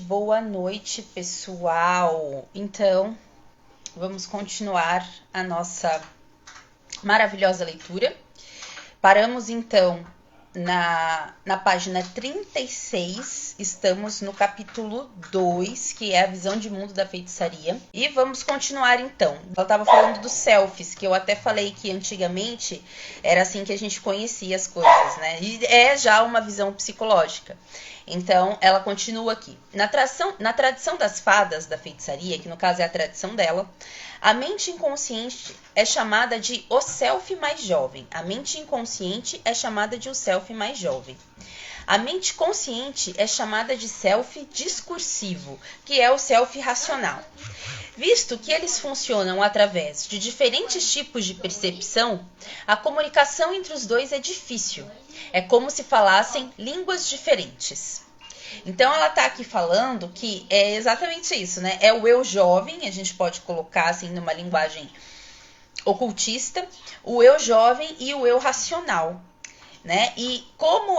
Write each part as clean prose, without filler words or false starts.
boa noite, pessoal. Então, vamos continuar a nossa maravilhosa leitura. Paramos, então, na página 36, estamos no capítulo 2, que é a visão de mundo da feitiçaria. E vamos continuar, então. Ela estava falando dos selfies, que eu até falei que antigamente era assim que a gente conhecia as coisas, né? E é já uma visão psicológica. Então, ela continua aqui. Na tradição das fadas da feitiçaria, que no caso é a tradição dela, a mente inconsciente é chamada de o self mais jovem. A mente inconsciente é chamada de o self mais jovem. A mente consciente é chamada de self discursivo, que é o self racional. Visto que eles funcionam através de diferentes tipos de percepção, a comunicação entre os dois é difícil. É como se falassem línguas diferentes. Então, ela está aqui falando que é exatamente isso, né? É o eu jovem, a gente pode colocar assim numa linguagem ocultista, o eu jovem e o eu racional, né? E como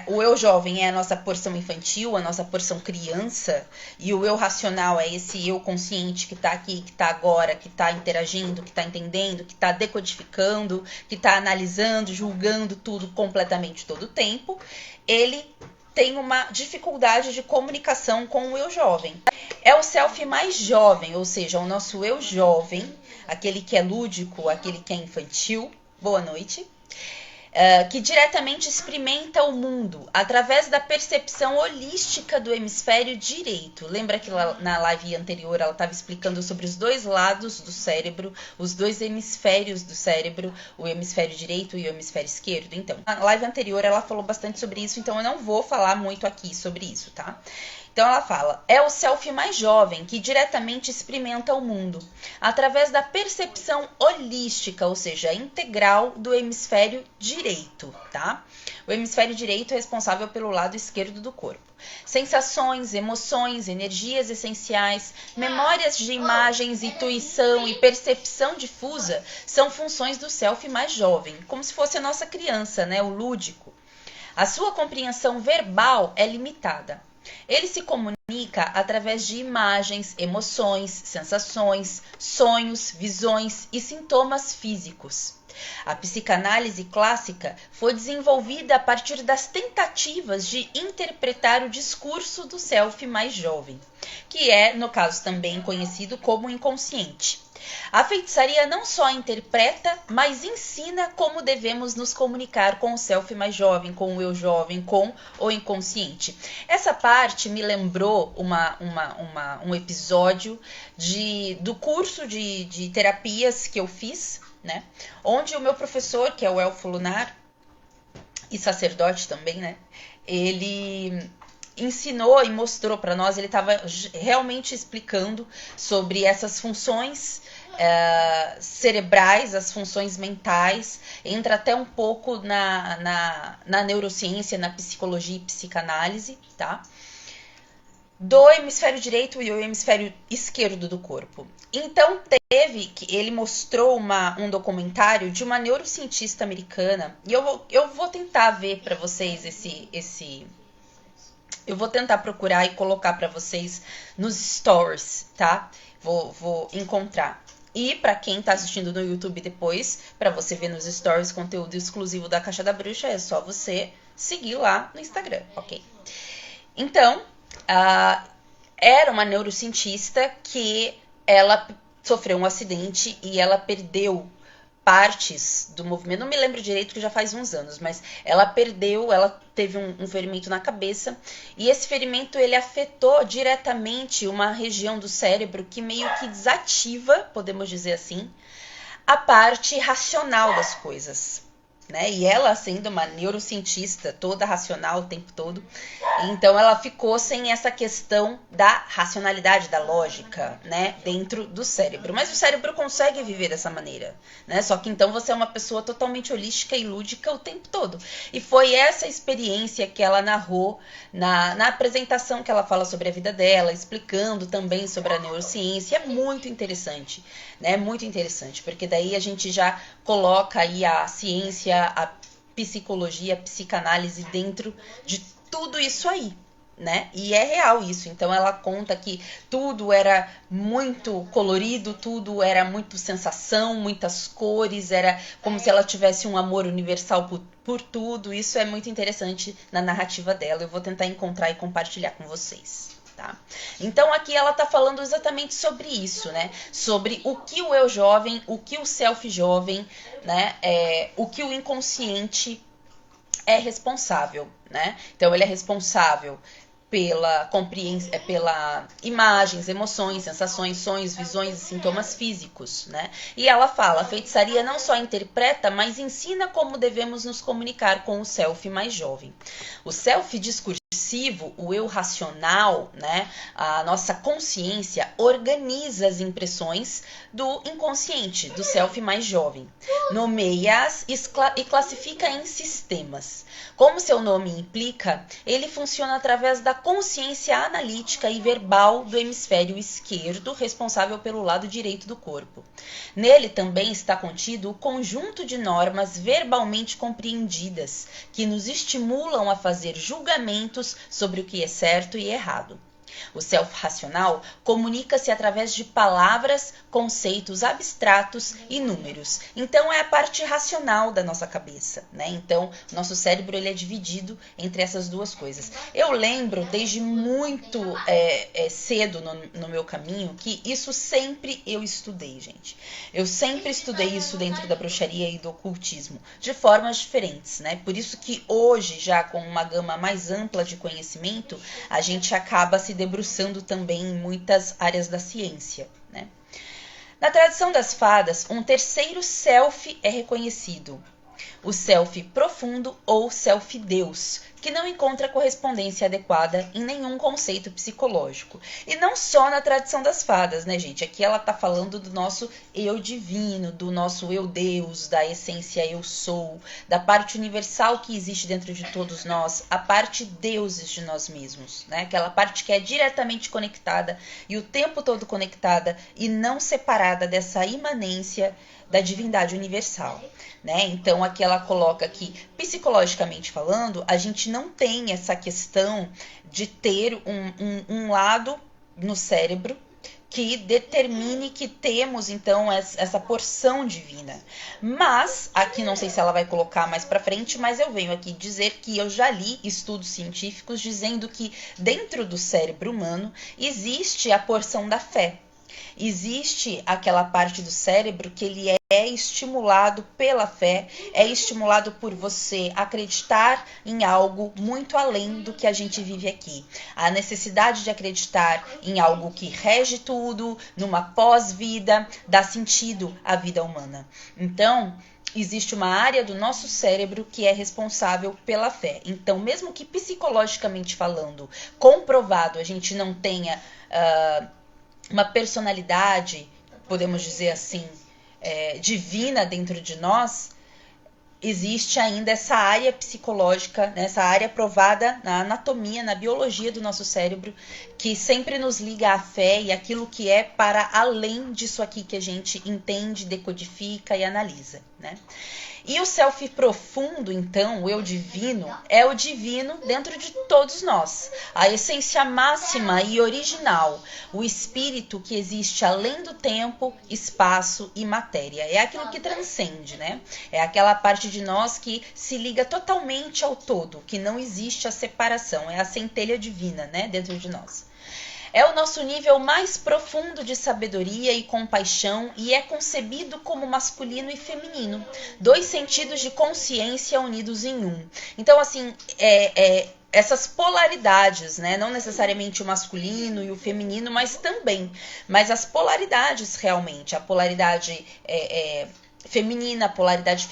o eu jovem é a nossa porção infantil, a nossa porção criança, e o eu racional é esse eu consciente que está aqui, que está agora, que está interagindo, que está entendendo, que está decodificando, que está analisando, julgando tudo completamente todo o tempo, ele tem uma dificuldade de comunicação com o eu jovem. É o self mais jovem, ou seja, o nosso eu jovem, aquele que é lúdico, aquele que é infantil, boa noite, que diretamente experimenta o mundo através da percepção holística do hemisfério direito. Lembra que na live anterior ela estava explicando sobre os dois lados do cérebro, os dois hemisférios do cérebro, o hemisfério direito e o hemisfério esquerdo? Então, na live anterior ela falou bastante sobre isso, então eu não vou falar muito aqui sobre isso, tá? Então ela fala, é o self mais jovem que diretamente experimenta o mundo, através da percepção holística, ou seja, integral do hemisfério direito, tá? O hemisfério direito é responsável pelo lado esquerdo do corpo. Sensações, emoções, energias essenciais, memórias de imagens, intuição e percepção difusa são funções do self mais jovem, como se fosse a nossa criança, né? O lúdico. A sua compreensão verbal é limitada. Ele se comunica através de imagens, emoções, sensações, sonhos, visões e sintomas físicos. A psicanálise clássica foi desenvolvida a partir das tentativas de interpretar o discurso do self mais jovem, que é, no caso, também conhecido como inconsciente. A feitiçaria não só interpreta, mas ensina como devemos nos comunicar com o self mais jovem, com o eu jovem, com o inconsciente. Essa parte me lembrou um episódio do curso de terapias que eu fiz, né? Onde o meu professor, que é o Elfo Lunar, e sacerdote também, né? Ele ensinou e mostrou para nós, ele estava realmente explicando sobre essas funções cerebrais, as funções mentais, entra até um pouco na neurociência, na psicologia e psicanálise, tá? Do hemisfério direito e o hemisfério esquerdo do corpo. Então ele mostrou um documentário de uma neurocientista americana, e eu vou tentar ver para vocês eu vou tentar procurar e colocar para vocês nos stories, tá? Vou encontrar. E para quem está assistindo no YouTube depois, para você ver nos stories conteúdo exclusivo da Caixa da Bruxa, é só você seguir lá no Instagram, ok? Então, era uma neurocientista que ela sofreu um acidente e ela perdeu partes do movimento, não me lembro direito que já faz uns anos, mas ela teve um ferimento na cabeça, e esse ferimento ele afetou diretamente uma região do cérebro que meio que desativa, podemos dizer assim, a parte racional das coisas, né? E ela, sendo uma neurocientista toda racional o tempo todo, então ela ficou sem essa questão da racionalidade, da lógica, né, dentro do cérebro. Mas o cérebro consegue viver dessa maneira, né? Só que então você é uma pessoa totalmente holística e lúdica o tempo todo. E foi essa experiência que ela narrou na apresentação que ela fala sobre a vida dela, explicando também sobre a neurociência. É muito interessante, né? Muito interessante, porque daí a gente já coloca aí a ciência, a psicologia, a psicanálise dentro de tudo isso aí, né? E é real isso. Então ela conta que tudo era muito colorido, tudo era muito sensação, muitas cores, era como se ela tivesse um amor universal por tudo. Isso é muito interessante na narrativa dela. Eu vou tentar encontrar e compartilhar com vocês. Tá? Então aqui ela está falando exatamente sobre isso, né? Sobre o que o eu jovem, o que o self jovem, né? O que o inconsciente é responsável, né? Então ele é responsável pela compreensão, pela imagens, emoções, sensações, sonhos, visões e sintomas físicos, né? E ela fala, a feitiçaria não só interpreta, mas ensina como devemos nos comunicar com o self mais jovem. O self discursivo, o eu racional, né? A nossa consciência organiza as impressões do inconsciente, do self mais jovem. Nomeia-as e classifica em sistemas. Como seu nome implica, ele funciona através da consciência analítica e verbal do hemisfério esquerdo, responsável pelo lado direito do corpo. Nele também está contido o conjunto de normas verbalmente compreendidas, que nos estimulam a fazer julgamentos sobre o que é certo e errado. O self racional comunica-se através de palavras, conceitos abstratos e números. Então é a parte racional da nossa cabeça, né? Então o nosso cérebro ele é dividido entre essas duas coisas. Eu lembro desde muito cedo no meu caminho que isso sempre eu estudei, gente. Eu sempre estudei isso dentro da bruxaria e do ocultismo, de formas diferentes, né? Por isso que hoje, já com uma gama mais ampla de conhecimento, a gente acaba se debruçando também em muitas áreas da ciência, né? Na tradição das fadas, um terceiro self é reconhecido, o self profundo ou self Deus, que não encontra correspondência adequada em nenhum conceito psicológico. E não só na tradição das fadas, né, gente? Aqui ela tá falando do nosso eu divino, do nosso eu Deus, da essência eu sou, da parte universal que existe dentro de todos nós, a parte deuses de nós mesmos, né? Aquela parte que é diretamente conectada e o tempo todo conectada e não separada dessa imanência da divindade universal, né? Então aqui ela coloca que, psicologicamente falando, a gente não tem essa questão de ter um lado no cérebro que determine que temos, então, essa porção divina. Mas, aqui não sei se ela vai colocar mais para frente, mas eu venho aqui dizer que eu já li estudos científicos dizendo que dentro do cérebro humano existe a porção da fé. Existe aquela parte do cérebro que ele é estimulado pela fé, é estimulado por você acreditar em algo muito além do que a gente vive aqui. A necessidade de acreditar em algo que rege tudo, numa pós-vida, dá sentido à vida humana. Então, existe uma área do nosso cérebro que é responsável pela fé. Então, mesmo que psicologicamente falando, comprovado, a gente não tenha uma personalidade, podemos dizer assim, divina dentro de nós, existe ainda essa área psicológica, né, essa área provada na anatomia, na biologia do nosso cérebro, que sempre nos liga à fé e aquilo que é para além disso aqui que a gente entende, decodifica e analisa, né? E o self profundo, então, o eu divino, é o divino dentro de todos nós. A essência máxima e original, o espírito que existe além do tempo, espaço e matéria. É aquilo que transcende, né? É aquela parte de nós que se liga totalmente ao todo, que não existe a separação. É a centelha divina, né, dentro de nós. É o nosso nível mais profundo de sabedoria e compaixão e é concebido como masculino e feminino, dois sentidos de consciência unidos em um. Então, assim, essas polaridades, né? Não necessariamente o masculino e o feminino, mas também. Mas as polaridades realmente, a polaridade feminina, a polaridade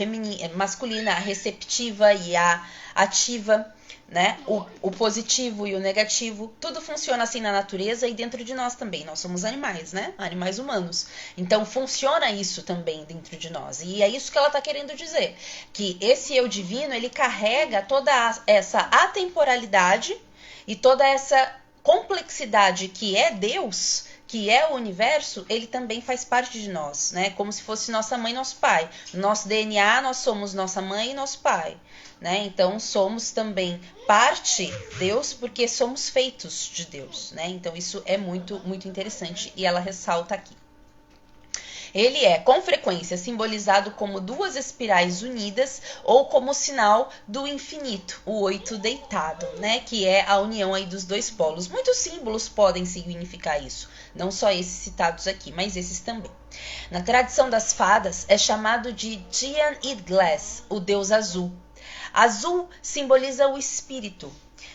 masculina, a receptiva e a ativa, né? O positivo e o negativo, tudo funciona assim na natureza e dentro de nós também. Nós somos animais, né? Animais humanos. Então funciona isso também dentro de nós. E é isso que ela está querendo dizer. Que esse eu divino, ele carrega toda essa atemporalidade e toda essa complexidade que é Deus, que é o universo, ele também faz parte de nós, né? Como se fosse nossa mãe e nosso pai. No nosso DNA, nós somos nossa mãe e nosso pai, né? Então, somos também parte de Deus, porque somos feitos de Deus, né? Então, isso é muito, muito interessante e ela ressalta aqui. Ele é, com frequência, simbolizado como duas espirais unidas ou como sinal do infinito, o 8 deitado, né? Que é a união aí dos dois polos. Muitos símbolos podem significar isso, não só esses citados aqui, mas esses também. Na tradição das fadas, é chamado de Dian Idglass, o deus azul. Azul simboliza o espírito.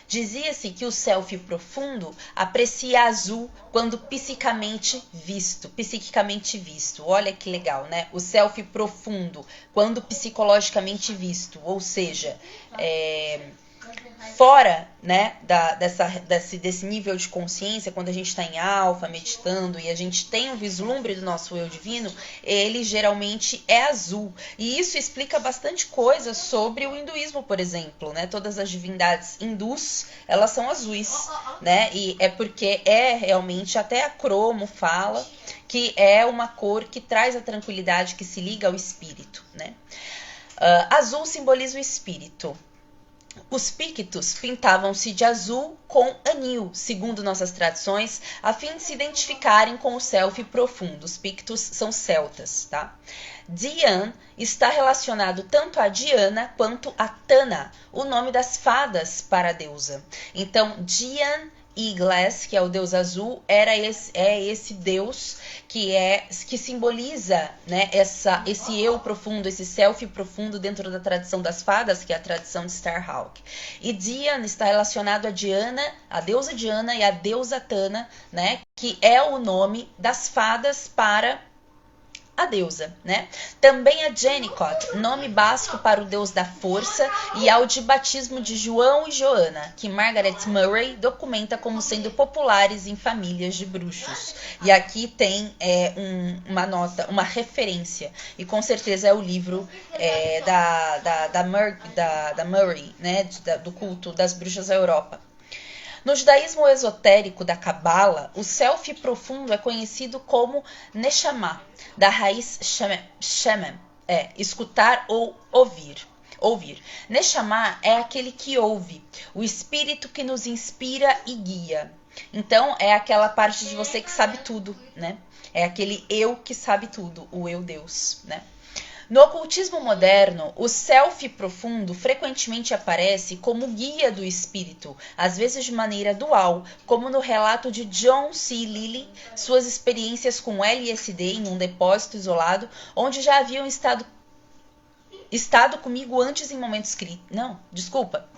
Dizia-se que o self profundo aprecia azul quando psiquicamente visto. Olha que legal, né? O self profundo quando psicologicamente visto, ou seja, fora, né, desse nível de consciência, quando a gente está em alfa, meditando, e a gente tem um vislumbre do nosso eu divino, ele geralmente é azul. E isso explica bastante coisa sobre o hinduísmo, por exemplo, né? Todas as divindades hindus, elas são azuis, né? E é porque realmente, até a cromo fala que é uma cor que traz a tranquilidade, que se liga ao espírito, né? Azul simboliza o espírito. Os pictos pintavam-se de azul com anil, segundo nossas tradições, a fim de se identificarem com o self profundo. Os pictos são celtas, tá? Dian está relacionado tanto a Diana quanto a Tana, o nome das fadas para a deusa. Então, Dian Idglass, que é o deus azul, é esse deus que simboliza, né, esse eu profundo, esse self profundo dentro da tradição das fadas, que é a tradição de Starhawk. E Dian está relacionado a Diana, a deusa Diana e a deusa Tana, né, que é o nome das fadas para a deusa, né? Também a Jenicot, nome basco para o deus da força, e ao de batismo de João e Joana, que Margaret Murray documenta como sendo populares em famílias de bruxos. E aqui tem uma nota, uma referência, e com certeza é o livro da Murray, né? Do culto das bruxas da Europa. No judaísmo esotérico da Cabala, o self profundo é conhecido como Neshama, da raiz Shemen, escutar ou ouvir. Neshama é aquele que ouve, o espírito que nos inspira e guia. Então, é aquela parte de você que sabe tudo, né? É aquele eu que sabe tudo, o eu Deus, né? No ocultismo moderno, o self profundo frequentemente aparece como guia do espírito, às vezes de maneira dual, como no relato de John C. Lilly, suas experiências com LSD em um depósito isolado, onde já haviam estado comigo antes em momentos críticos. Não, desculpa.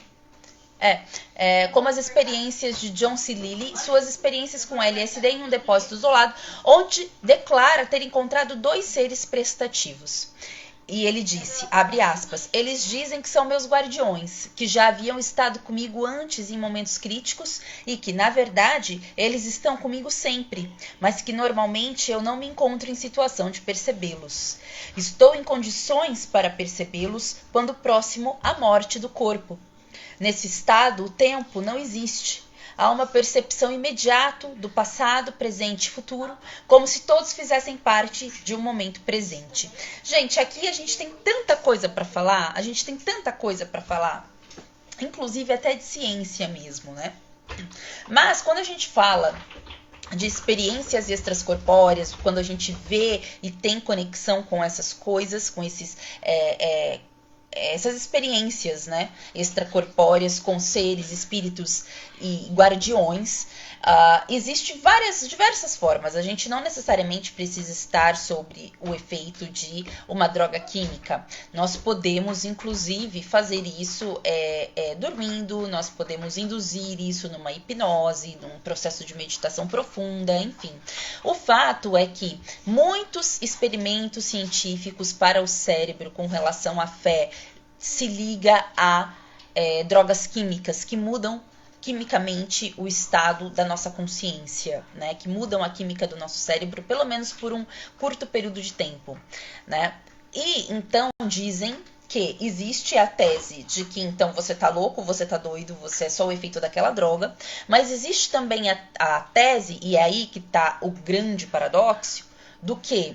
Como as experiências de John C. Lilly, suas experiências com LSD em um depósito isolado, onde declara ter encontrado dois seres prestativos. E ele disse, abre aspas, eles dizem que são meus guardiões, que já haviam estado comigo antes em momentos críticos e que, na verdade, eles estão comigo sempre, mas que normalmente eu não me encontro em situação de percebê-los. Estou em condições para percebê-los quando próximo à morte do corpo. Nesse estado, o tempo não existe. Há uma percepção imediata do passado, presente e futuro, como se todos fizessem parte de um momento presente. Gente, aqui a gente tem tanta coisa para falar, inclusive até de ciência mesmo, né? Mas quando a gente fala de experiências extracorpóreas, quando a gente vê e tem conexão com essas coisas, com essas experiências, né, extracorpóreas com seres, espíritos e guardiões, existe diversas formas. A gente não necessariamente precisa estar sobre o efeito de uma droga química. Nós podemos, inclusive, fazer isso dormindo, nós podemos induzir isso numa hipnose, num processo de meditação profunda, enfim. O fato é que muitos experimentos científicos para o cérebro com relação à fé se liga a drogas químicas que mudam quimicamente o estado da nossa consciência, né? Que mudam a química do nosso cérebro, pelo menos por um curto período de tempo, né? E então dizem que existe a tese de que então você tá louco, você tá doido, você é só o efeito daquela droga, mas existe também a tese, e é aí que tá o grande paradoxo, do que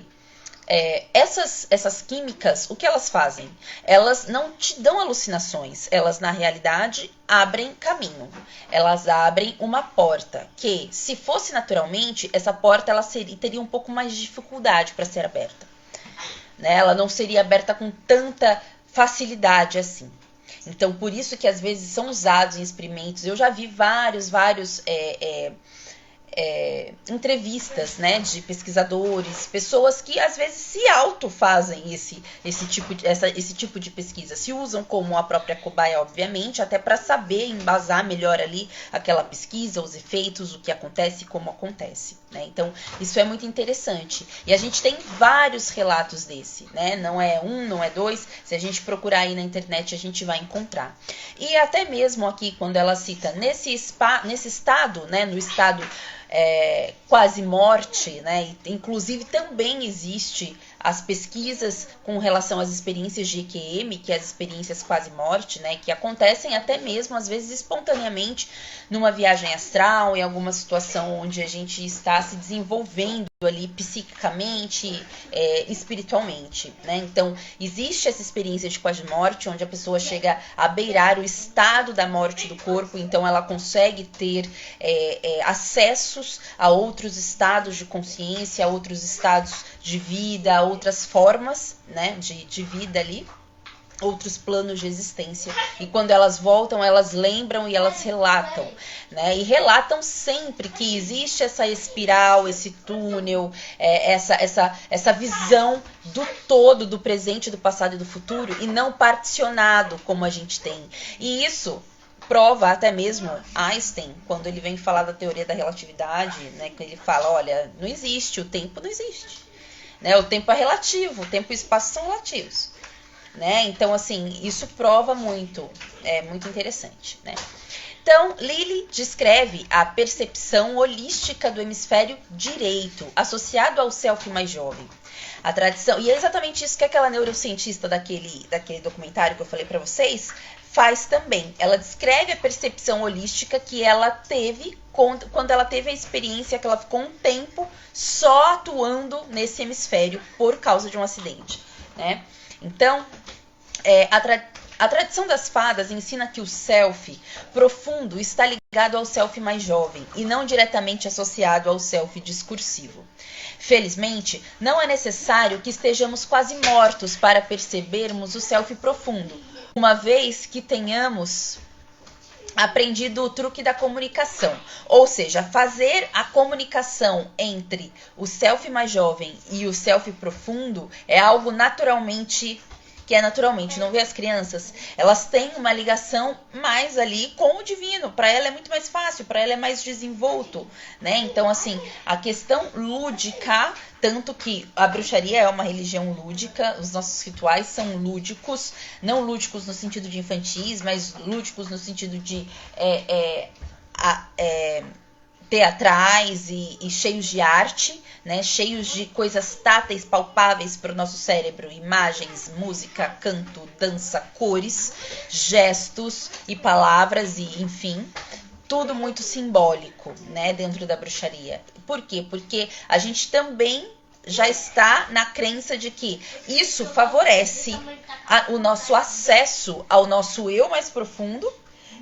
essas químicas, o que elas fazem? Elas não te dão alucinações, elas na realidade abrem caminho, elas abrem uma porta que, se fosse naturalmente, essa porta ela teria um pouco mais de dificuldade para ser aberta, né? Ela não seria aberta com tanta facilidade assim. Então, por isso que às vezes são usados em experimentos. Eu já vi vários entrevistas, né, de pesquisadores, pessoas que às vezes se autofazem esse tipo de pesquisa, se usam como a própria cobaia, obviamente, até para saber embasar melhor ali aquela pesquisa, os efeitos, o que acontece, como acontece, né? Então, isso é muito interessante. E a gente tem vários relatos desse, né? Não é um, não é dois. Se a gente procurar aí na internet, a gente vai encontrar. E até mesmo aqui, quando ela cita nesse estado, né, no estado quase morte, né? Inclusive também existe as pesquisas com relação às experiências de EQM, que é as experiências quase morte, né? Que acontecem até mesmo às vezes espontaneamente numa viagem astral, em alguma situação onde a gente está se desenvolvendo ali psiquicamente, espiritualmente, né? Então existe essa experiência de quase morte, onde a pessoa chega a beirar o estado da morte do corpo, então ela consegue ter acessos a outros estados de consciência, a outros estados de vida, a outras formas, né, de vida ali, outros planos de existência. E quando elas voltam, elas lembram e elas relatam, né? E relatam sempre que existe essa espiral, esse túnel, essa visão do todo, do presente, do passado e do futuro, e não particionado como a gente tem. E isso prova até mesmo Einstein, quando ele vem falar da teoria da relatividade, né, que ele fala, olha, não existe, o tempo não existe, né? O tempo é relativo, o tempo e o espaço são relativos, né? Então, assim, isso prova muito, é muito interessante, né? Então, Lilly descreve a percepção holística do hemisfério direito, associado ao self mais jovem. A tradição, e é exatamente isso que aquela neurocientista daquele documentário que eu falei para vocês faz também. Ela descreve a percepção holística que ela teve quando ela teve a experiência que ela ficou um tempo só atuando nesse hemisfério por causa de um acidente, né? Então, a tradição das fadas ensina que o self profundo está ligado ao self mais jovem e não diretamente associado ao self discursivo. Felizmente, não é necessário que estejamos quase mortos para percebermos o self profundo, uma vez que tenhamos aprendido o truque da comunicação, ou seja, fazer a comunicação entre o self mais jovem e o self profundo é algo naturalmente, não vê as crianças, elas têm uma ligação mais ali com o divino, para ela é muito mais fácil, para ela é mais desenvolto, né? Então, assim, a questão lúdica, tanto que a bruxaria é uma religião lúdica, os nossos rituais são lúdicos, não lúdicos no sentido de infantis, mas lúdicos no sentido de teatrais e cheios de arte, né? Cheios de coisas táteis, palpáveis para o nosso cérebro, imagens, música, canto, dança, cores, gestos e palavras e, enfim, tudo muito simbólico, né, dentro da bruxaria. Por quê? Porque a gente também já está na crença de que isso favorece o nosso acesso ao nosso eu mais profundo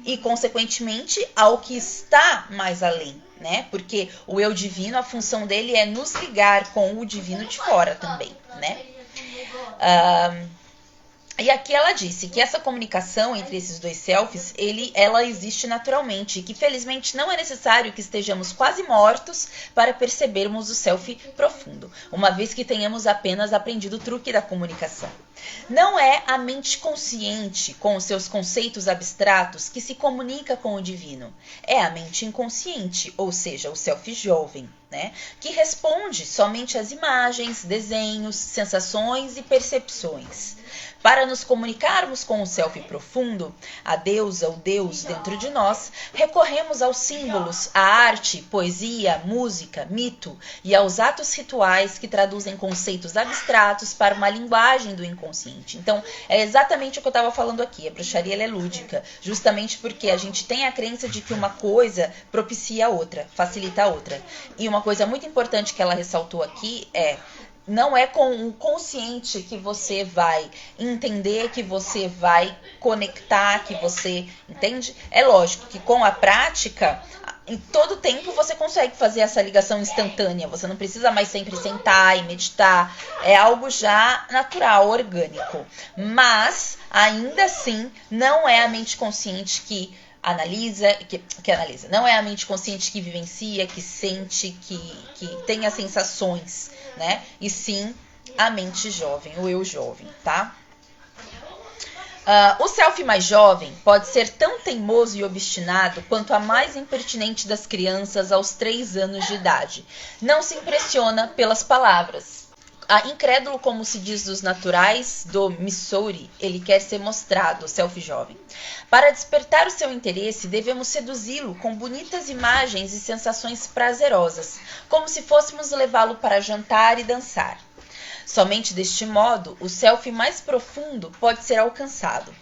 e, consequentemente, ao que está mais além, né? Porque o eu divino, a função dele é nos ligar com o divino de fora também, né? E aqui ela disse que essa comunicação entre esses dois selfies, ela existe naturalmente e que felizmente não é necessário que estejamos quase mortos para percebermos o self profundo, uma vez que tenhamos apenas aprendido o truque da comunicação. Não é a mente consciente, com os seus conceitos abstratos, que se comunica com o divino. É a mente inconsciente, ou seja, o self jovem, né, que responde somente às imagens, desenhos, sensações e percepções. Para nos comunicarmos com o self profundo, a deusa, o Deus dentro de nós, recorremos aos símbolos, à arte, poesia, música, mito e aos atos rituais que traduzem conceitos abstratos para uma linguagem do inconsciente. Então, é exatamente o que eu estava falando aqui. A bruxaria ela é lúdica, justamente porque a gente tem a crença de que uma coisa propicia a outra, facilita a outra. E uma coisa muito importante que ela ressaltou aqui é: não é com o consciente que você vai entender, que você vai conectar, que você entende. É lógico que com a prática, em todo tempo você consegue fazer essa ligação instantânea. Você não precisa mais sempre sentar e meditar. É algo já natural, orgânico. Mas, ainda assim, não é a mente consciente que analisa, que analisa. Não é a mente consciente que vivencia, que sente, que tem as sensações, né? E sim a mente jovem, o eu jovem, tá? O self mais jovem pode ser tão teimoso e obstinado quanto a mais impertinente das crianças aos 3 anos de idade. Não se impressiona pelas palavras. Incrédulo, como se diz dos naturais do Missouri, ele quer ser mostrado, o self jovem. Para despertar o seu interesse, devemos seduzi-lo com bonitas imagens e sensações prazerosas, como se fôssemos levá-lo para jantar e dançar. Somente deste modo, o self mais profundo pode ser alcançado.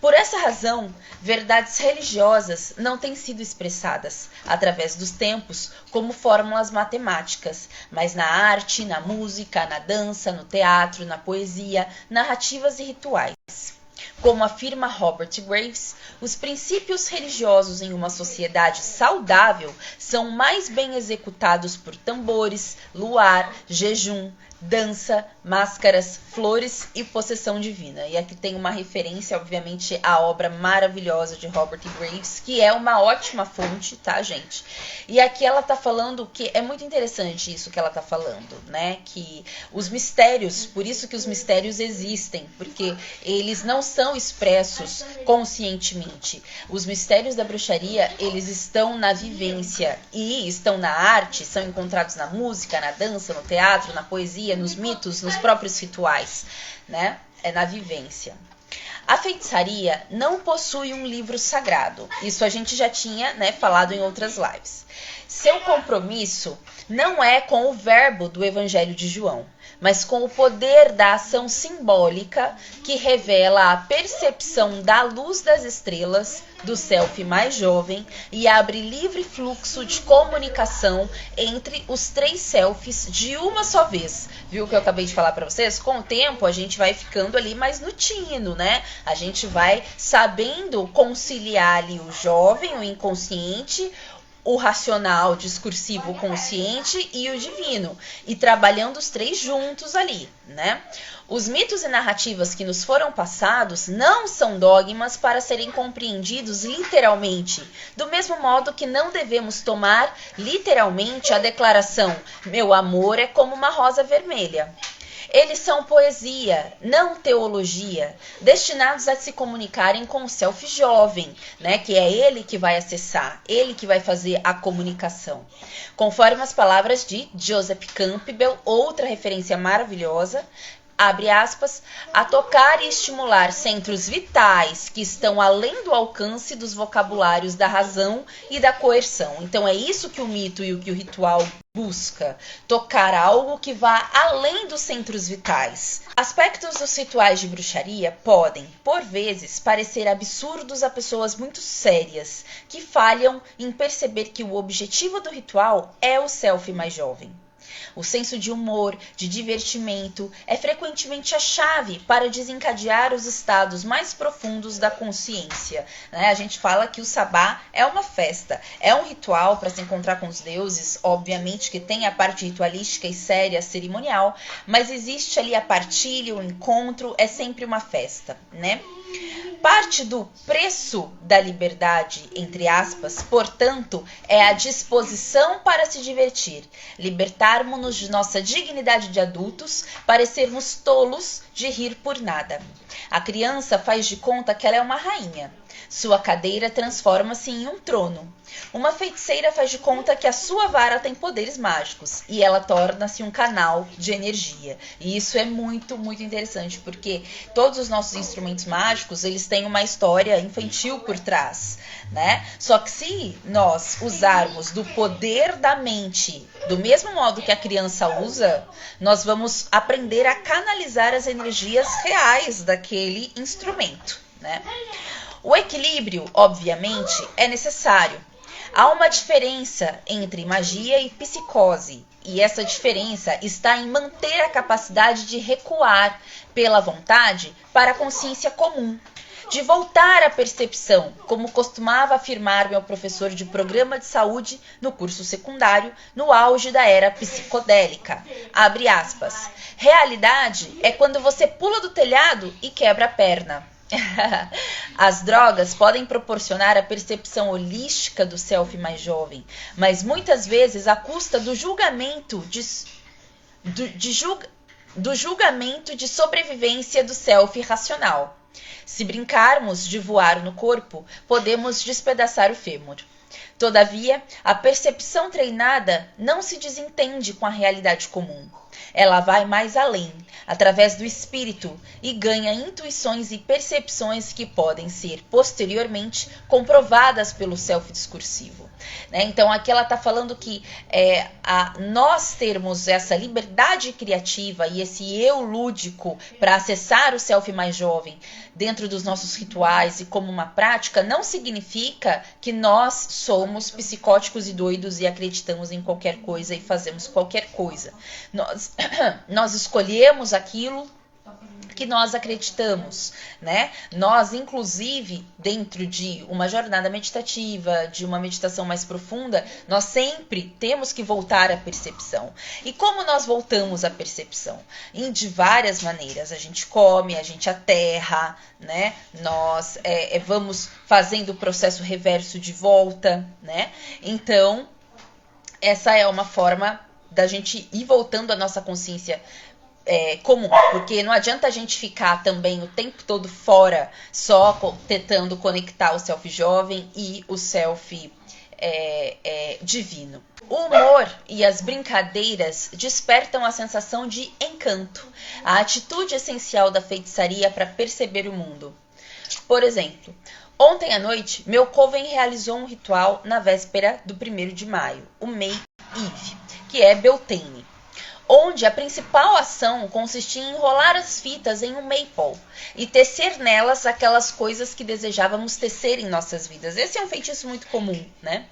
Por essa razão, verdades religiosas não têm sido expressadas, através dos tempos, como fórmulas matemáticas, mas na arte, na música, na dança, no teatro, na poesia, narrativas e rituais. Como afirma Robert Graves, os princípios religiosos em uma sociedade saudável são mais bem executados por tambores, luar, jejum, dança, máscaras, flores e possessão divina. E aqui tem uma referência, obviamente, à obra maravilhosa de Robert Graves, que é uma ótima fonte, tá, gente? E aqui ela tá falando que é muito interessante isso que ela tá falando, né? Que os mistérios, por isso que os mistérios existem, porque eles não são expressos conscientemente. Os mistérios da bruxaria, eles estão na vivência e estão na arte, são encontrados na música, na dança, no teatro, na poesia, nos mitos, nos próprios rituais, né? É na vivência. A feitiçaria não possui um livro sagrado. Isso a gente já tinha, né, falado em outras lives. Seu compromisso não é com o verbo do Evangelho de João, mas com o poder da ação simbólica que revela a percepção da luz das estrelas do self mais jovem e abre livre fluxo de comunicação entre os 3 selfies de uma só vez. Viu o que eu acabei de falar para vocês? Com o tempo a gente vai ficando ali mais no tino, né? A gente vai sabendo conciliar ali o jovem, o inconsciente, o racional, discursivo, consciente e o divino, e trabalhando os 3 juntos ali, né? Os mitos e narrativas que nos foram passados não são dogmas para serem compreendidos literalmente, do mesmo modo que não devemos tomar literalmente a declaração "meu amor é como uma rosa vermelha". Eles são poesia, não teologia, destinados a se comunicarem com o self jovem, né? Que é ele que vai acessar, ele que vai fazer a comunicação. Conforme as palavras de Joseph Campbell, outra referência maravilhosa, abre aspas, a tocar e estimular centros vitais que estão além do alcance dos vocabulários da razão e da coerção. Então é isso que o mito e o que o ritual busca, tocar algo que vá além dos centros vitais. Aspectos dos rituais de bruxaria podem, por vezes, parecer absurdos a pessoas muito sérias, que falham em perceber que o objetivo do ritual é o self mais jovem. O senso de humor, de divertimento, é frequentemente a chave para desencadear os estados mais profundos da consciência, né? A gente fala que o sabá é uma festa, é um ritual para se encontrar com os deuses, obviamente que tem a parte ritualística e séria, cerimonial, mas existe ali a partilha, o encontro, é sempre uma festa, né? Parte do preço da liberdade, entre aspas, portanto, é a disposição para se divertir, libertarmos-nos de nossa dignidade de adultos, parecermos tolos de rir por nada. A criança faz de conta que ela é uma rainha. Sua cadeira transforma-se em um trono. Uma feiticeira faz de conta que a sua vara tem poderes mágicos e ela torna-se um canal de energia. E isso é muito, muito interessante, porque todos os nossos instrumentos mágicos, eles têm uma história infantil por trás, né? Só que se nós usarmos do poder da mente, do mesmo modo que a criança usa, nós vamos aprender a canalizar as energias reais daquele instrumento, né? O equilíbrio, obviamente, é necessário. Há uma diferença entre magia e psicose, e essa diferença está em manter a capacidade de recuar pela vontade para a consciência comum, de voltar à percepção, como costumava afirmar meu professor de programa de saúde no curso secundário, no auge da era psicodélica. Abre aspas. Realidade é quando você pula do telhado e quebra a perna. As drogas podem proporcionar a percepção holística do self mais jovem, mas muitas vezes à custa do julgamento do julgamento de sobrevivência do self racional. Se brincarmos de voar no corpo, podemos despedaçar o fêmur. Todavia, a percepção treinada não se desentende com a realidade comum. Ela vai mais além, através do espírito, e ganha intuições e percepções que podem ser, posteriormente, comprovadas pelo self discursivo. Né? Então, aqui ela está falando que nós termos essa liberdade criativa e esse eu lúdico para acessar o self mais jovem dentro dos nossos rituais e como uma prática, não significa que nós somos psicóticos e doidos e acreditamos em qualquer coisa e fazemos qualquer coisa. Nós escolhemos aquilo que nós acreditamos, né? Nós, inclusive, dentro de uma jornada meditativa, de uma meditação mais profunda, nós sempre temos que voltar à percepção. E como nós voltamos à percepção? De várias maneiras. A gente come, a gente aterra, né? Nós vamos fazendo o processo reverso de volta, né? Então, essa é uma forma da gente ir voltando à nossa consciência comum, porque não adianta a gente ficar também o tempo todo fora, só tentando conectar o self jovem e o self divino. O humor e as brincadeiras despertam a sensação de encanto, a atitude essencial da feitiçaria para perceber o mundo. Por exemplo, ontem à noite, meu coven realizou um ritual na véspera do 1º de maio, o May Eve, que é Beltane, onde a principal ação consistia em enrolar as fitas em um maple e tecer nelas aquelas coisas que desejávamos tecer em nossas vidas. Esse é um feitiço muito comum, né?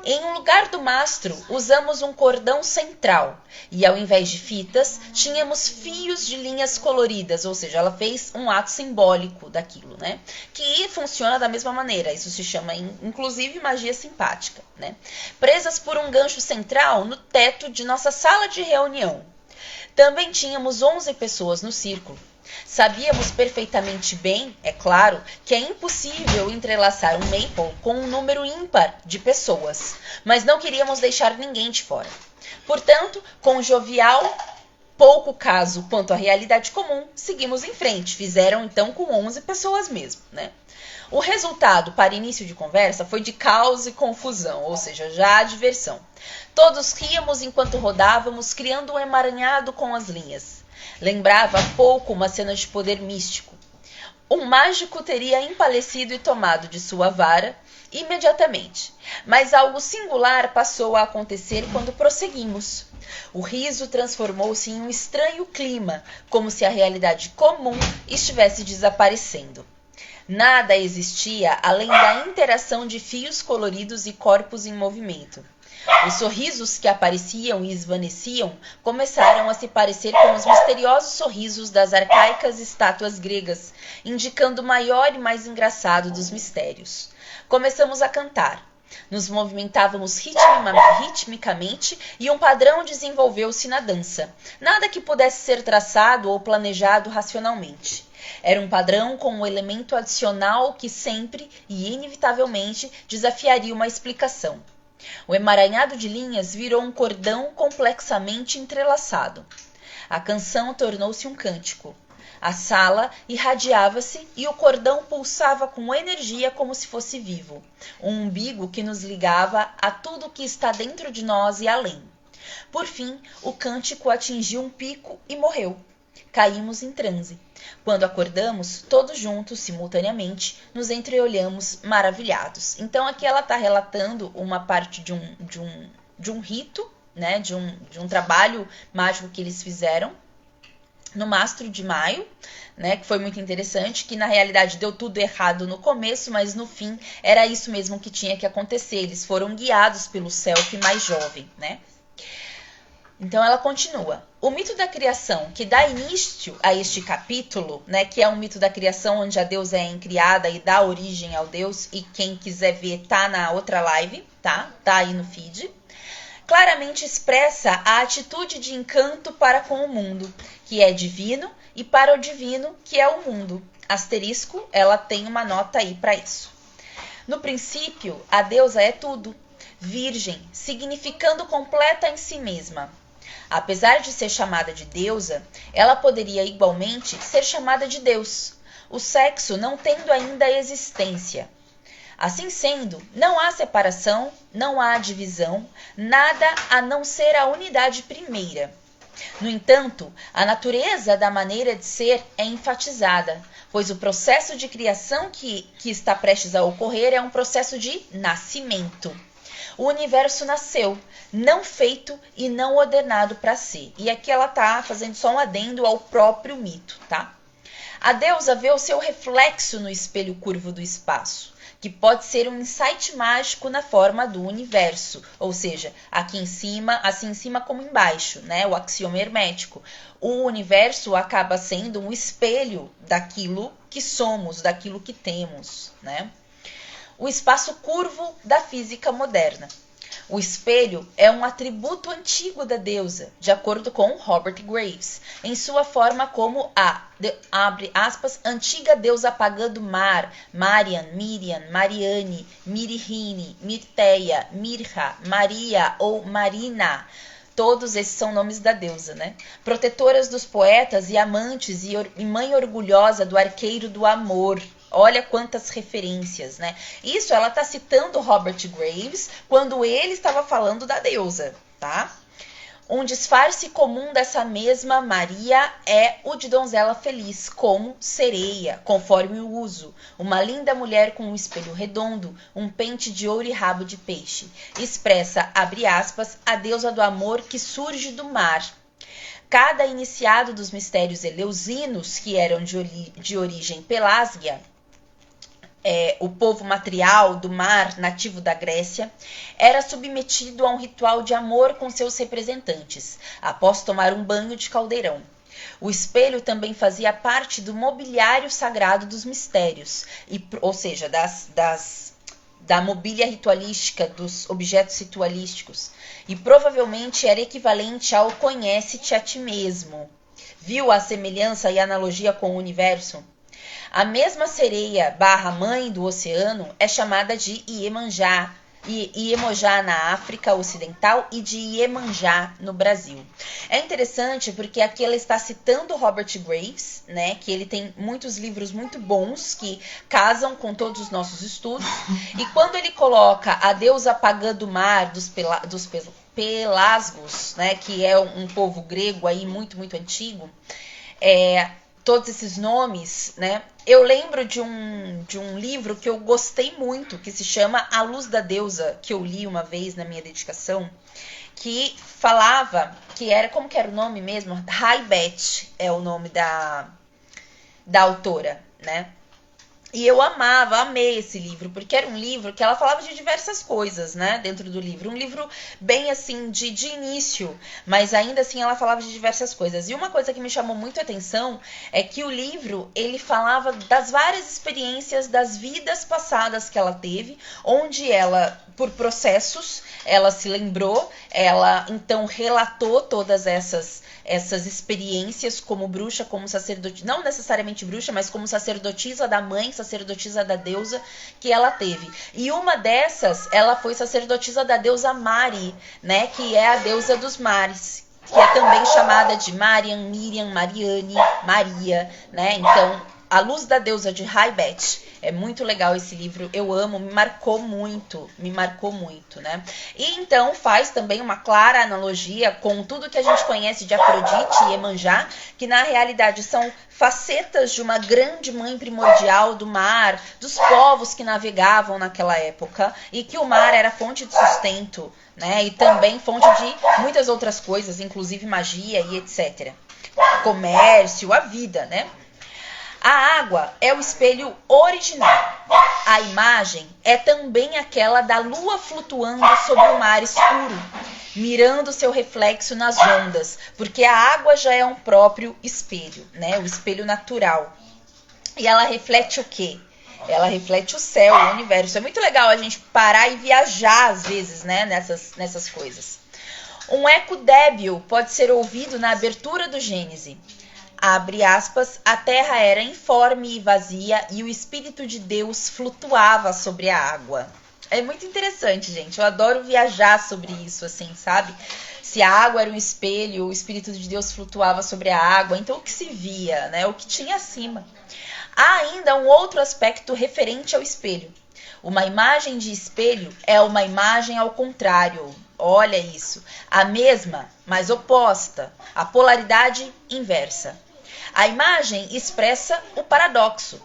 Em um lugar do mastro, usamos um cordão central e, ao invés de fitas, tínhamos fios de linhas coloridas, ou seja, ela fez um ato simbólico daquilo, né? Que funciona da mesma maneira, isso se chama, inclusive, magia simpática, né? Presas por um gancho central no teto de nossa sala de reunião. Também tínhamos 11 pessoas no círculo. Sabíamos perfeitamente bem, é claro, que é impossível entrelaçar um maple com um número ímpar de pessoas, mas não queríamos deixar ninguém de fora. Portanto, com jovial, pouco caso quanto à realidade comum, seguimos em frente. Fizeram então com 11 pessoas mesmo, né? O resultado para início de conversa foi de caos e confusão, ou seja, já a diversão. Todos ríamos enquanto rodávamos, criando um emaranhado com as linhas. Lembrava pouco uma cena de poder místico. Um mágico teria empalecido e tomado de sua vara imediatamente, mas algo singular passou a acontecer quando prosseguimos. O riso transformou-se em um estranho clima, como se a realidade comum estivesse desaparecendo. Nada existia além da interação de fios coloridos e corpos em movimento. Os sorrisos que apareciam e esvaneciam começaram a se parecer com os misteriosos sorrisos das arcaicas estátuas gregas, indicando o maior e mais engraçado dos mistérios. Começamos a cantar. Nos movimentávamos ritmicamente e um padrão desenvolveu-se na dança. Nada que pudesse ser traçado ou planejado racionalmente. Era um padrão com um elemento adicional que sempre e inevitavelmente desafiaria uma explicação. O emaranhado de linhas virou um cordão complexamente entrelaçado. A canção tornou-se um cântico. A sala irradiava-se e o cordão pulsava com energia como se fosse vivo. Um umbigo que nos ligava a tudo que está dentro de nós e além. Por fim, o cântico atingiu um pico e morreu. Caímos em transe. Quando acordamos, todos juntos, simultaneamente, nos entreolhamos maravilhados. Então aqui ela está relatando uma parte de um rito, né, de um trabalho mágico que eles fizeram no Mastro de Maio, né, que foi muito interessante, que na realidade deu tudo errado no começo, mas no fim era isso mesmo que tinha que acontecer. Eles foram guiados pelo Self mais jovem, né? Então ela continua. O mito da criação, que dá início a este capítulo, né, que é um mito da criação onde a deusa é criada e dá origem ao deus, e quem quiser ver tá na outra live, tá? Tá aí no feed. Claramente expressa a atitude de encanto para com o mundo, que é divino, e para o divino, que é o mundo. Asterisco, ela tem uma nota aí para isso. No princípio, a deusa é tudo, virgem, significando completa em si mesma. Apesar de ser chamada de deusa, ela poderia igualmente ser chamada de Deus, o sexo não tendo ainda existência. Assim sendo, não há separação, não há divisão, nada a não ser a unidade primeira. No entanto, a natureza da maneira de ser é enfatizada, pois o processo de criação que está prestes a ocorrer é um processo de nascimento. O universo nasceu, não feito e não ordenado para si. E aqui ela está fazendo só um adendo ao próprio mito, tá? A deusa vê o seu reflexo no espelho curvo do espaço, que pode ser um insight mágico na forma do universo, ou seja, aqui em cima, assim em cima como embaixo, né? O axioma hermético. O universo acaba sendo um espelho daquilo que somos, daquilo que temos, né? O espaço curvo da física moderna. O espelho é um atributo antigo da deusa, de acordo com Robert Graves, em sua forma como abre aspas, antiga deusa pagã do mar, Marian, Miriam, Mariane, Mirihine, Mirteia, Mirha, Maria ou Marina. Todos esses são nomes da deusa, né? Protetoras dos poetas e amantes e mãe orgulhosa do arqueiro do amor. Olha quantas referências, né? Isso ela está citando Robert Graves quando ele estava falando da deusa, tá? Um disfarce comum dessa mesma Maria é o de donzela feliz, como sereia, conforme o uso. Uma linda mulher com um espelho redondo, um pente de ouro e rabo de peixe. Expressa, abre aspas, a deusa do amor que surge do mar. Cada iniciado dos mistérios eleusinos, que eram de origem pelásgia, o povo matrial do mar nativo da Grécia, era submetido a um ritual de amor com seus representantes, após tomar um banho de caldeirão. O espelho também fazia parte do mobiliário sagrado dos mistérios, ou seja, da mobília ritualística, dos objetos ritualísticos, e provavelmente era equivalente ao conhece-te a ti mesmo. Viu a semelhança e analogia com o universo? A mesma sereia / mãe do oceano é chamada de Iemanjá, Iemonjá na África Ocidental e de Iemanjá no Brasil. É interessante porque aqui ela está citando Robert Graves, né, que ele tem muitos livros muito bons que casam com todos os nossos estudos. E quando ele coloca a deusa pagã do mar, dos Pelasgos, né, que é um povo grego aí muito, muito antigo, todos esses nomes, né? Eu lembro de um livro que eu gostei muito, que se chama A Luz da Deusa, que eu li uma vez na minha dedicação, que falava, que era, como que era o nome mesmo? Haibet é o nome da autora, né? E eu amei esse livro, porque era um livro que ela falava de diversas coisas, né, dentro do livro. Um livro bem, assim, de início, mas ainda assim ela falava de diversas coisas. E uma coisa que me chamou muito a atenção é que o livro, ele falava das várias experiências das vidas passadas que ela teve, onde ela, por processos, ela se lembrou, ela então relatou todas essas experiências como bruxa, como sacerdotisa, não necessariamente bruxa, mas como sacerdotisa da mãe, sacerdotisa da deusa que ela teve. E uma dessas, ela foi sacerdotisa da deusa Mari, né, que é a deusa dos mares, que é também chamada de Mariam, Miriam, Mariane, Maria, né? Então, A Luz da Deusa de Haibet. É muito legal esse livro, eu amo, me marcou muito, né? E então faz também uma clara analogia com tudo que a gente conhece de Afrodite e Iemanjá, que na realidade são facetas de uma grande mãe primordial do mar, dos povos que navegavam naquela época, e que o mar era fonte de sustento, né? E também fonte de muitas outras coisas, inclusive magia e etc. Comércio, a vida, né? A água é o espelho original. A imagem é também aquela da lua flutuando sobre o mar escuro, mirando seu reflexo nas ondas, porque a água já é um próprio espelho, né? O espelho natural. E ela reflete o quê? Ela reflete o céu, o universo. É muito legal a gente parar e viajar às vezes, né? Nessas coisas. Um eco débil pode ser ouvido na abertura do Gênesis. Abre aspas, a terra era informe e vazia e o Espírito de Deus flutuava sobre a água. É muito interessante, gente. Eu adoro viajar sobre isso, assim, sabe? Se a água era um espelho, o Espírito de Deus flutuava sobre a água. Então, o que se via, né? O que tinha acima. Há ainda um outro aspecto referente ao espelho. Uma imagem de espelho é uma imagem ao contrário. Olha isso. A mesma, mas oposta. A polaridade inversa. A imagem expressa o paradoxo.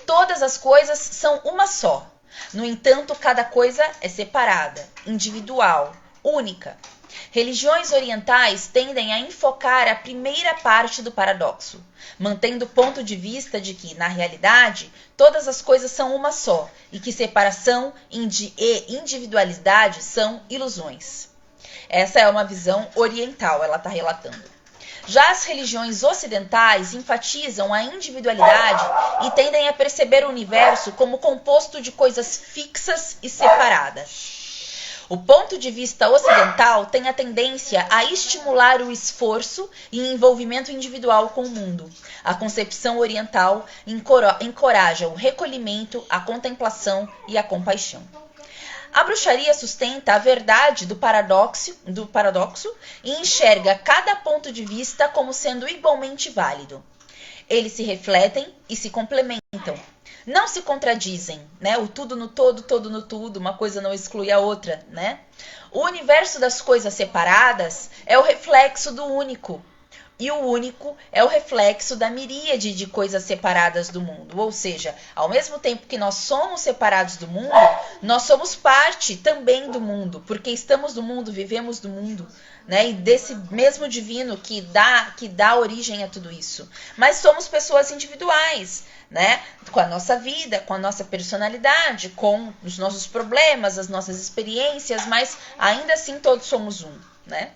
Todas as coisas são uma só. No entanto, cada coisa é separada, individual, única. Religiões orientais tendem a enfocar a primeira parte do paradoxo, mantendo o ponto de vista de que, na realidade, todas as coisas são uma só e que separação e individualidade são ilusões. Essa é uma visão oriental, ela está relatando. Já as religiões ocidentais enfatizam a individualidade e tendem a perceber o universo como composto de coisas fixas e separadas. O ponto de vista ocidental tem a tendência a estimular o esforço e envolvimento individual com o mundo. A concepção oriental encoraja o recolhimento, a contemplação e a compaixão. A bruxaria sustenta a verdade do paradoxo e enxerga cada ponto de vista como sendo igualmente válido. Eles se refletem e se complementam. Não se contradizem, né? O tudo no todo no tudo, uma coisa não exclui a outra, né? O universo das coisas separadas é o reflexo do único. E o único é o reflexo da miríade de coisas separadas do mundo. Ou seja, ao mesmo tempo que nós somos separados do mundo, nós somos parte também do mundo, porque estamos no mundo, vivemos do mundo, né? E desse mesmo divino que dá origem a tudo isso. Mas somos pessoas individuais, né? Com a nossa vida, com a nossa personalidade, com os nossos problemas, as nossas experiências, mas ainda assim todos somos um, né?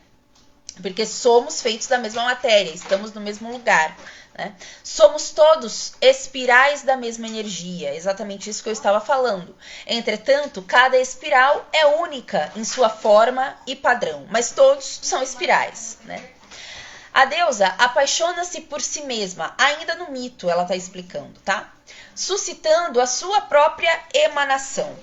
Porque somos feitos da mesma matéria, estamos no mesmo lugar, né? Somos todos espirais da mesma energia, exatamente isso que eu estava falando. Entretanto, cada espiral é única em sua forma e padrão, mas todos são espirais, né? A deusa apaixona-se por si mesma, ainda no mito ela está explicando, tá? Suscitando a sua própria emanação,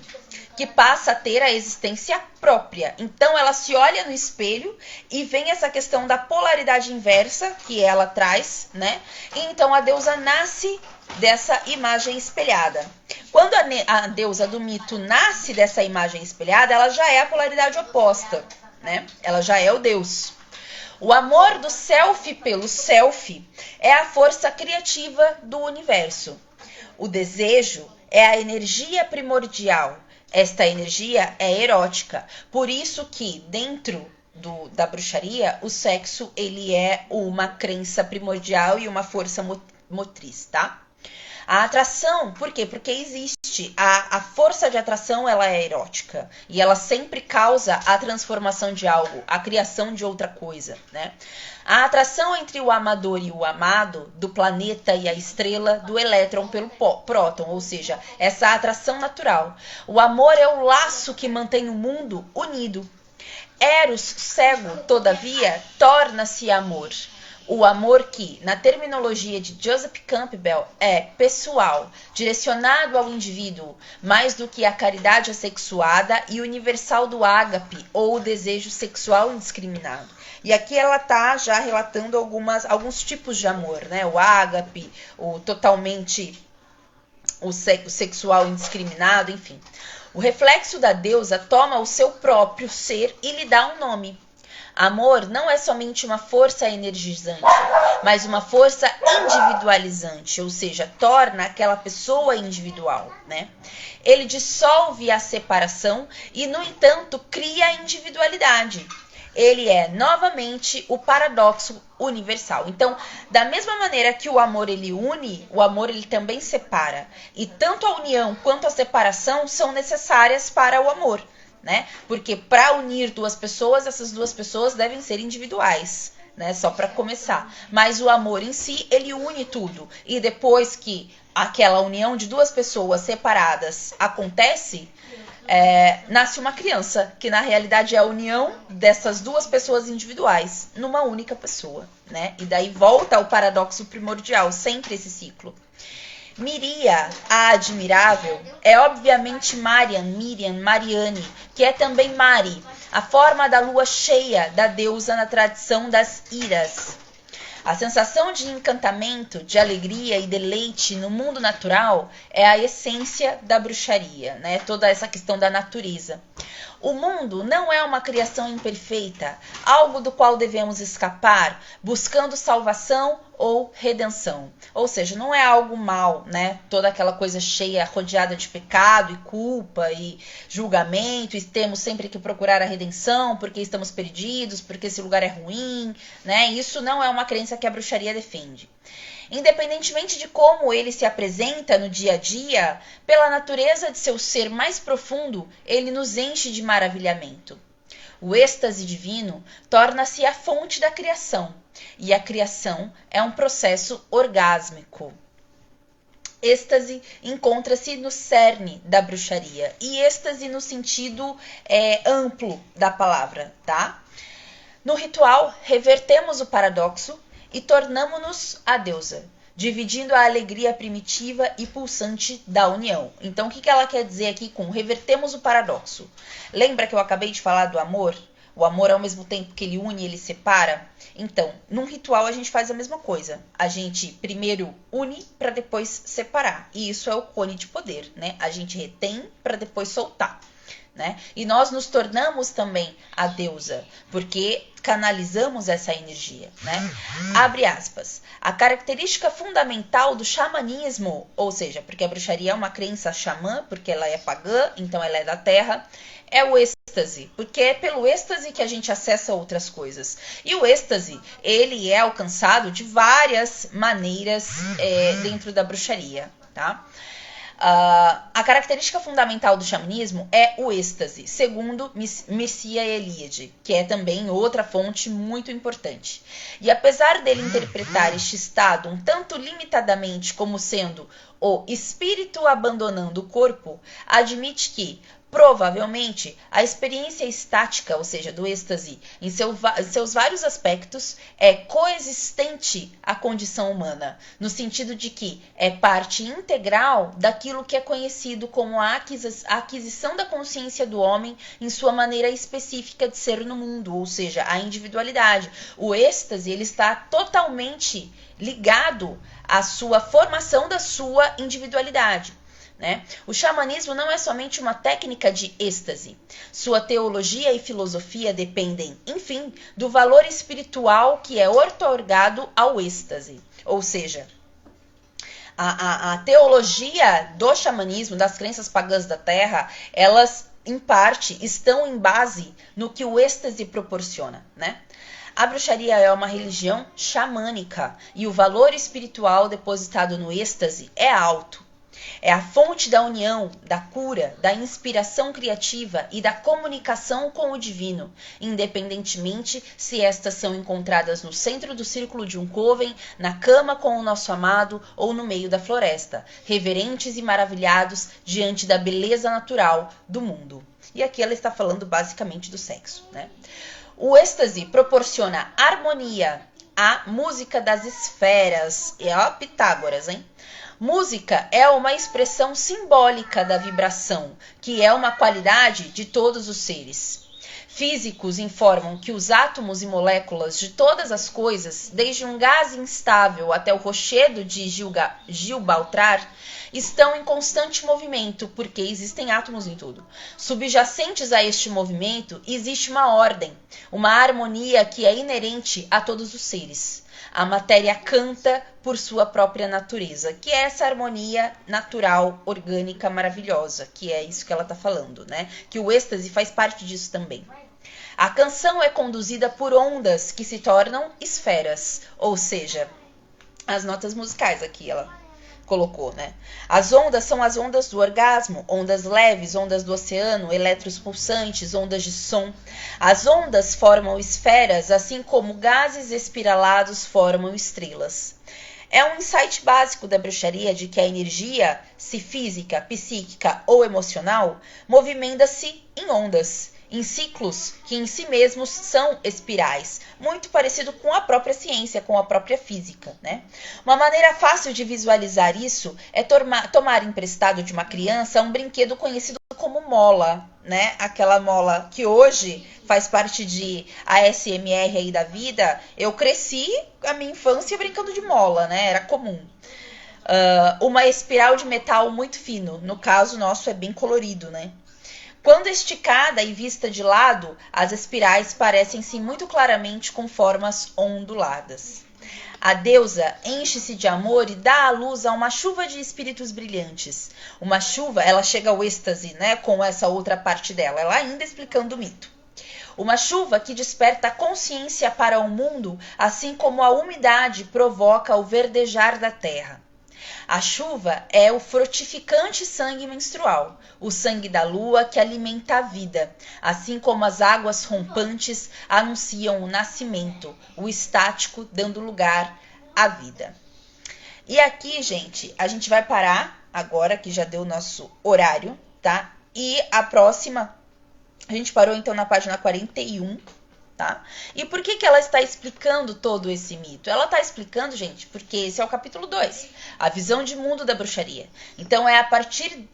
que passa a ter a existência própria. Então ela se olha no espelho e vem essa questão da polaridade inversa que ela traz, né? E então a deusa nasce dessa imagem espelhada. Quando a deusa do mito nasce dessa imagem espelhada, ela já é a polaridade oposta, né? Ela já é o Deus. O amor do self pelo self é a força criativa do universo. O desejo é a energia primordial. Esta energia é erótica. Por isso que dentro da bruxaria, o sexo ele é uma crença primordial e uma força motriz, tá? A atração, por quê? Porque existe. A força de atração, ela é erótica. E ela sempre causa a transformação de algo, a criação de outra coisa, né? A atração entre o amador e o amado, do planeta e a estrela, do elétron pelo próton, ou seja, essa atração natural. O amor é o laço que mantém o mundo unido. Eros, cego, todavia, torna-se amor. O amor que, na terminologia de Joseph Campbell, é pessoal, direcionado ao indivíduo, mais do que a caridade assexuada e universal do ágape, ou o desejo sexual indiscriminado. E aqui ela está já relatando alguns tipos de amor, né? O ágape, o sexual indiscriminado, enfim. O reflexo da deusa toma o seu próprio ser e lhe dá um nome. Amor não é somente uma força energizante, mas uma força individualizante, ou seja, torna aquela pessoa individual, né? Ele dissolve a separação e, no entanto, cria a individualidade. Ele é, novamente, o paradoxo universal. Então, da mesma maneira que o amor ele une, o amor ele também separa. E tanto a união quanto a separação são necessárias para o amor, né? Porque para unir duas pessoas, essas duas pessoas devem ser individuais, né? Só para começar. Mas o amor em si, ele une tudo. E depois que aquela união de duas pessoas separadas acontece, nasce uma criança, que na realidade é a união dessas duas pessoas individuais numa única pessoa, né? E daí volta ao paradoxo primordial, sempre esse ciclo. Miria, a admirável, é obviamente Miriam, Mariane, que é também Mari, a forma da lua cheia da deusa na tradição das Iras. A sensação de encantamento, de alegria e deleite no mundo natural é a essência da bruxaria, né? Toda essa questão da natureza. O mundo não é uma criação imperfeita, algo do qual devemos escapar, buscando salvação ou redenção. Ou seja, não é algo mal, né? Toda aquela coisa cheia, rodeada de pecado e culpa e julgamento, e temos sempre que procurar a redenção porque estamos perdidos, porque esse lugar é ruim, né? Isso não é uma crença que a bruxaria defende. Independentemente de como ele se apresenta no dia a dia, pela natureza de seu ser mais profundo, ele nos enche de maravilhamento. O êxtase divino torna-se a fonte da criação, e a criação é um processo orgásmico. Êxtase encontra-se no cerne da bruxaria, e êxtase no sentido amplo da palavra, tá? No ritual, revertemos o paradoxo e tornamo-nos a deusa, dividindo a alegria primitiva e pulsante da união. Então, o que ela quer dizer aqui com revertemos o paradoxo? Lembra que eu acabei de falar do amor? O amor, ao mesmo tempo que ele une, ele separa? Então, num ritual a gente faz a mesma coisa. A gente primeiro une para depois separar. E isso é o cone de poder, né? A gente retém para depois soltar, né? E nós nos tornamos também a deusa, porque canalizamos essa energia, né? Abre aspas. A característica fundamental do xamanismo, ou seja, porque a bruxaria é uma crença xamã, porque ela é pagã, então ela é da terra, é o êxtase, porque é pelo êxtase que a gente acessa outras coisas. E o êxtase, ele é alcançado de várias maneiras dentro da bruxaria, tá? A característica fundamental do xamanismo é o êxtase, segundo Mircea Eliade, que é também outra fonte muito importante. E apesar dele interpretar este estado um tanto limitadamente como sendo o espírito abandonando o corpo, admite que, provavelmente, a experiência estática, ou seja, do êxtase, em seus vários aspectos, é coexistente à condição humana, no sentido de que é parte integral daquilo que é conhecido como a aquisição da consciência do homem em sua maneira específica de ser no mundo, ou seja, a individualidade. O êxtase, ele está totalmente ligado à sua formação da sua individualidade, né? O xamanismo não é somente uma técnica de êxtase. Sua teologia e filosofia dependem, enfim, do valor espiritual que é outorgado ao êxtase. Ou seja, a teologia do xamanismo, das crenças pagãs da terra, elas, em parte, estão em base no que o êxtase proporciona, né? A bruxaria é uma religião xamânica e o valor espiritual depositado no êxtase é alto. É a fonte da união, da cura, da inspiração criativa e da comunicação com o divino, independentemente se estas são encontradas no centro do círculo de um coven, na cama com o nosso amado ou no meio da floresta, reverentes e maravilhados diante da beleza natural do mundo. E aqui ela está falando basicamente do sexo, né? O êxtase proporciona harmonia, a música das esferas. E ó, Pitágoras, hein? Música é uma expressão simbólica da vibração, que é uma qualidade de todos os seres. Físicos informam que os átomos e moléculas de todas as coisas, desde um gás instável até o rochedo de Gibraltar, estão em constante movimento, porque existem átomos em tudo. Subjacentes a este movimento, existe uma ordem, uma harmonia que é inerente a todos os seres. A matéria canta por sua própria natureza, que é essa harmonia natural, orgânica, maravilhosa, que é isso que ela está falando, né? Que o êxtase faz parte disso também. A canção é conduzida por ondas que se tornam esferas, ou seja, as notas musicais aqui ela colocou, né? As ondas são as ondas do orgasmo, ondas leves, ondas do oceano, elétrons pulsantes, ondas de som. As ondas formam esferas, assim como gases espiralados formam estrelas. É um insight básico da bruxaria de que a energia, se física, psíquica ou emocional, movimenta-se em ondas, em ciclos que em si mesmos são espirais, muito parecido com a própria ciência, com a própria física, né? Uma maneira fácil de visualizar isso é tomar emprestado de uma criança um brinquedo conhecido como mola, né? Aquela mola que hoje faz parte de ASMR aí da vida. Eu cresci a minha infância brincando de mola, né? Era comum. Uma espiral de metal muito fino, no caso nosso é bem colorido, né? Quando esticada e vista de lado, as espirais parecem-se muito claramente com formas onduladas. A deusa enche-se de amor e dá à luz a uma chuva de espíritos brilhantes. Uma chuva, ela chega ao êxtase, né, com essa outra parte dela, ela ainda explicando o mito. Uma chuva que desperta a consciência para o mundo, assim como a umidade provoca o verdejar da terra. A chuva é o frutificante sangue menstrual, o sangue da lua que alimenta a vida, assim como as águas rompantes anunciam o nascimento, o estático dando lugar à vida. E aqui, gente, a gente vai parar agora que já deu o nosso horário, tá? E a próxima, a gente parou então na página 41. Tá? E por que ela está explicando todo esse mito? Ela está explicando, gente, porque esse é o capítulo 2, a visão de mundo da bruxaria. Então é a partir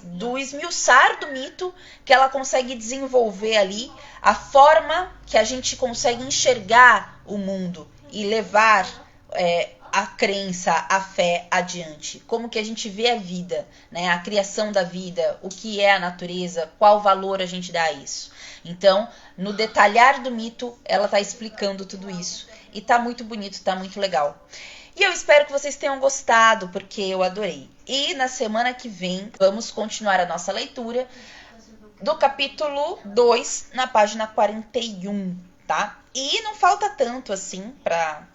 do esmiuçar do mito que ela consegue desenvolver ali a forma que a gente consegue enxergar o mundo e levar a crença, a fé adiante. Como que a gente vê a vida, né? A criação da vida, o que é a natureza, qual valor a gente dá a isso. Então, no detalhar do mito, ela está explicando tudo isso. E tá muito bonito, tá muito legal. E eu espero que vocês tenham gostado, porque eu adorei. E na semana que vem, vamos continuar a nossa leitura do capítulo 2, na página 41, tá? E não falta tanto assim para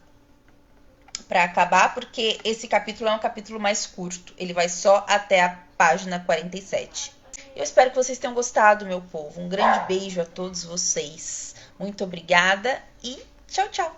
acabar, porque esse capítulo é um capítulo mais curto. Ele vai só até a página 47. Eu espero que vocês tenham gostado, meu povo. Um grande beijo a todos vocês. Muito obrigada e tchau, tchau.